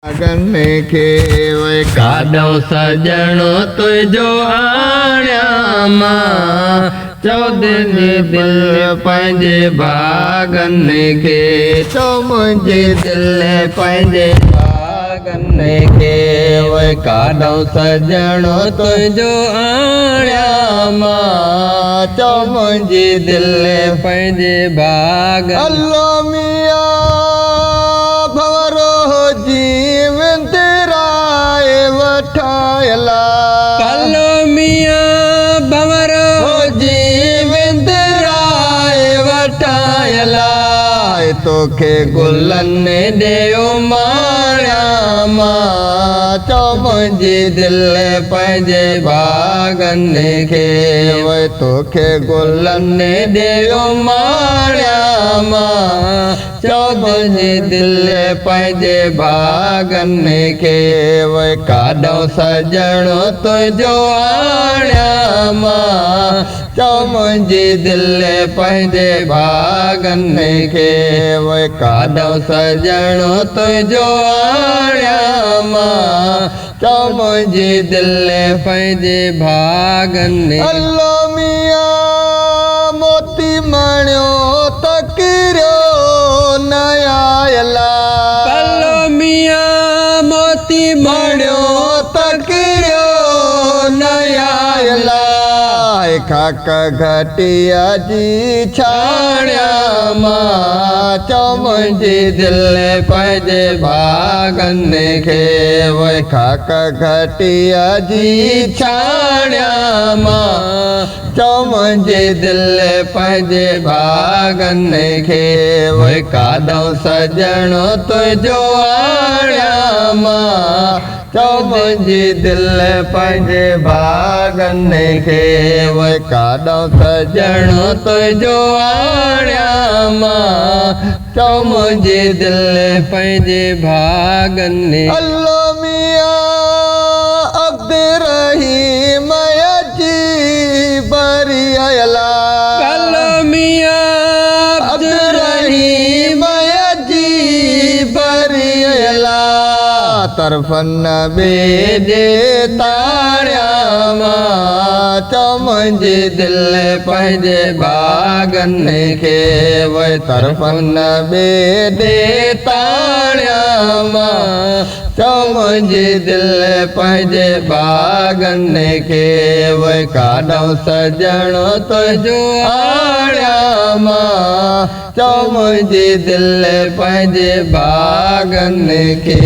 बागन खे काॾो सजणो तुंहिंजो आण्या मां चौधरी दिल पंहिंजे बागन खे तो मुंहिंजी दिल पंहिंजे बागन खे काॾो सजणो तुंहिंजो आण्या मां चो मुंहिंजी दिल पंहिंजे बागन अल्लाह मियां कलो मियां भंवरो जीवंदराए वठायला तोखे गुलनि ॾियो माण्या मां चो मुंहिंजी दिल पंहिंजे बागन खे तोखे गुलनि ॾियो माण्या मां चो मुंहिंजी दिल पंहिंजे बागन खे काॾो सजणो तुंहिंजो आण्या मां चो मुंहिंजी दिल पंहिंजे बागन खे काॾो सजणो तुंहिंजो आण्या मां चो मुंहिंजी दिल पंहिंजे बागन अल्लाह मियां मोती मणियो त किरियो न आयला कलो मियां मोती मणियो त किरियो न आयला खाक घटिया जी छाण्या मां चो मुंहिंजी दिल पंहिंजे बागन खे खाक घटिया जी छाण्या मां चो मुंहिंजी दिल पंहिंजे बागन खे काॾो सजणो तुंहिंजो आण्या मां चो मुंहिंजी दिल पंहिंजे बागन खे काॾो सजणो तुंहिंजो आण्या मां चो मुंहिंजी दिल पंहिंजे बागन अल्लाह मियां अब्दुर रहीम जी बरी अयला कलो मियां अब्दुर रहीम जी बरी अयला तरफन बेजे ताण्या मां चो मुंहिंजी दिल पंहिंजे बागन खे तरफन बेजे ताण्या मां चो मुंहिंजी दिल पंहिंजे बागन खे काॾो सजणो तुंहिंजो आण्या मां चो मुंहिंजी दिल पंहिंजे बागन खे।